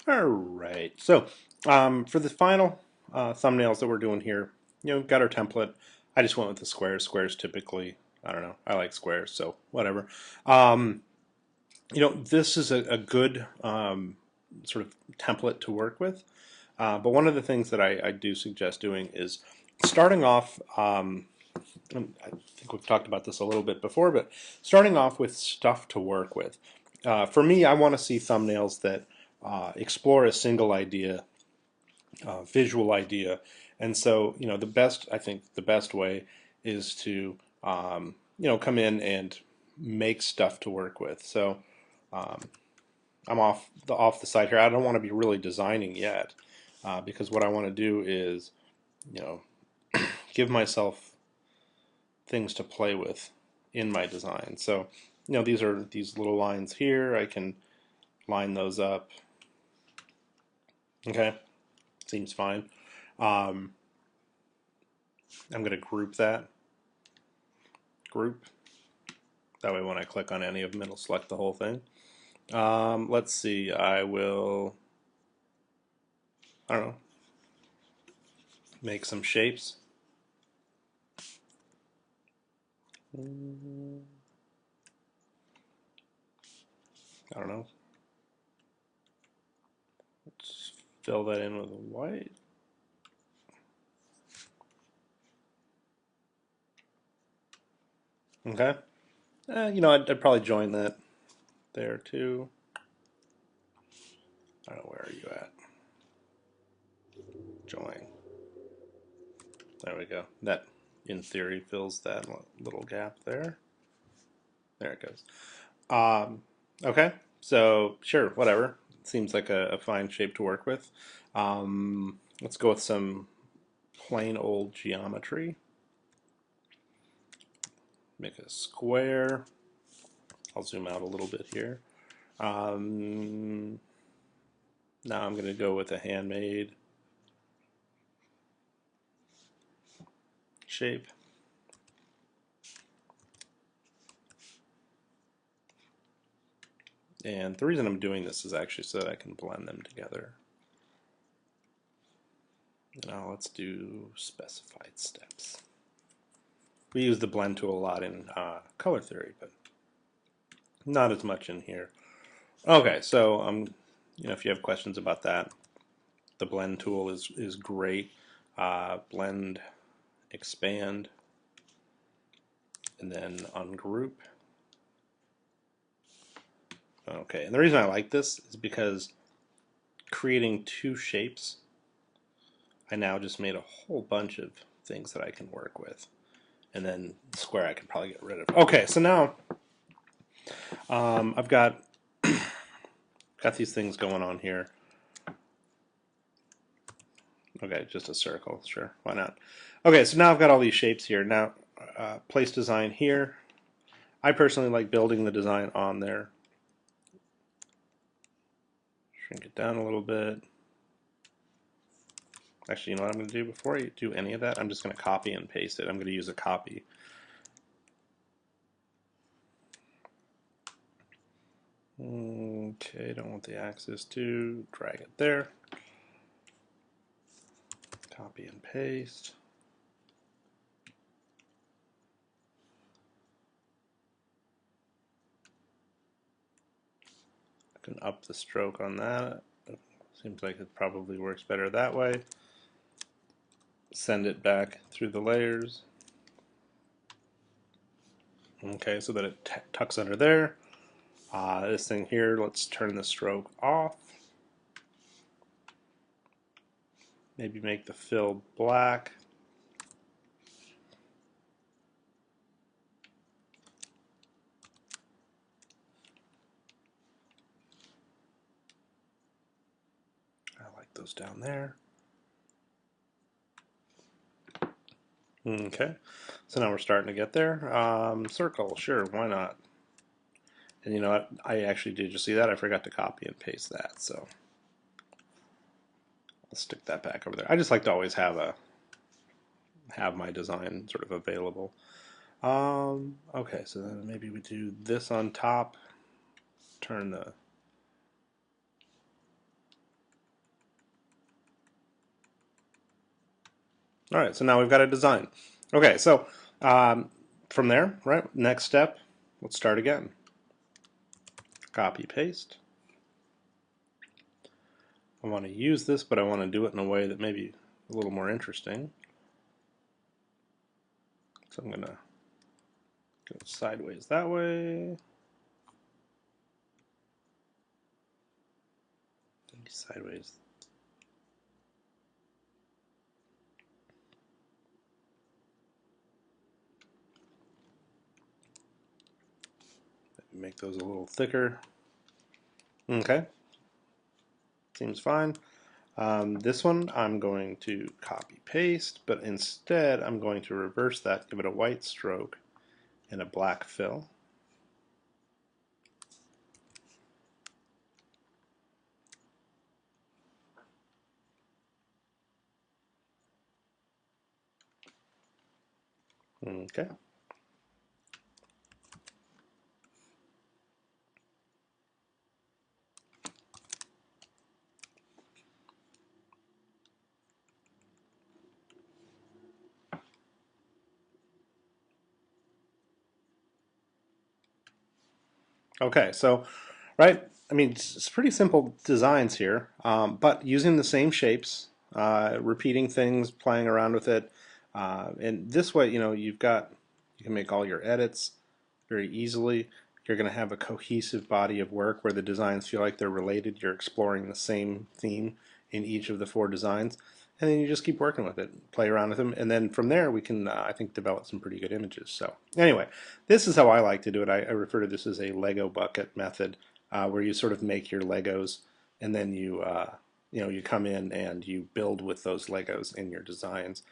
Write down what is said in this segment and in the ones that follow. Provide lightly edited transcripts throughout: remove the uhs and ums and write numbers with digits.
All right. So for the final thumbnails that we're doing here, we've got our template. I just went with the squares. Squares typically, I don't know, I like squares, so whatever. Um, this is a good sort of template to work with. But one of the things that I do suggest doing is starting off. I think we've talked about this a little bit before, but starting off with stuff to work with. For me, I want to see thumbnails that explore a single idea, visual idea, and so I think the best way is to come in and make stuff to work with. So I'm off the side here. I don't want to be really designing yet because what I want to do is you know give myself things to play with in my design. So these are these little lines here. I can line those up. Okay, seems fine. Um, I'm going to group that group. That way when I click on any of them, it'll select the whole thing. Let's see. I don't know, make some shapes. I don't know. Let's fill that in with white. Okay. I'd probably join that there too. I don't know, where are you at? Join. There we go. That, in theory, fills that little gap there. There it goes. Okay, so sure, whatever. Seems like a fine shape to work with. Let's go with some plain old geometry. Make a square. I'll zoom out a little bit here. Now I'm going to go with a handmade shape. And the reason I'm doing this is actually so that I can blend them together. Now let's do specified steps. We use the blend tool a lot in color theory, but not as much in here. Okay, so if you have questions about that, the blend tool is great. Blend, expand, and then ungroup. Okay, and the reason I like this is because creating two shapes, I now just made a whole bunch of things that I can work with. And then square I could probably get rid of. Okay, so now I've got these things going on here. Okay, just a circle, sure, why not? Okay, so now I've got all these shapes here. Now, place design here. I personally like building the design on there. Shrink it down a little bit. Actually, you know what I'm going to do before I do any of that? I'm just going to copy and paste it. I'm going to use a copy. Okay, don't want the axis to drag it there. Copy and paste. I can up the stroke on that. Seems like it probably works better that way. Send it back through the layers. Okay, so that it tucks under there. This thing here, let's turn the stroke off. Maybe make the fill black. I like those down there. Okay, so now we're starting to get there. Circle, sure, why not? And you know what? I actually did just see that. I forgot to copy and paste that, so I'll stick that back over there. I just like to always have my design sort of available. Okay, so then maybe we do this on top. Turn the All right, so now we've got a design. Okay, so from there, right, next step, let's start again. Copy, paste. I want to use this, but I want to do it in a way that may be a little more interesting. So I'm going to go sideways that way. Sideways. Make those a little thicker. Okay, seems fine. This one I'm going to copy paste, but instead I'm going to reverse that, give it a white stroke and a black fill. Okay. Okay, so, right, I mean, it's pretty simple designs here, but using the same shapes, repeating things, playing around with it, and this way, you can make all your edits very easily. You're going to have a cohesive body of work where the designs feel like they're related. You're exploring the same theme in each of the 4 designs, and then you just keep working with it, play around with them, and then from there we can, I think, develop some pretty good images. So anyway, this is how I like to do it. I refer to this as a Lego bucket method, where you sort of make your Legos, and then you come in and you build with those Legos in your designs.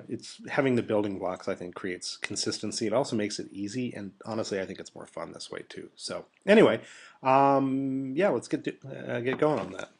It's having the building blocks, I think, creates consistency. It also makes it easy, and honestly, I think it's more fun this way too. So anyway, yeah, let's get going on that.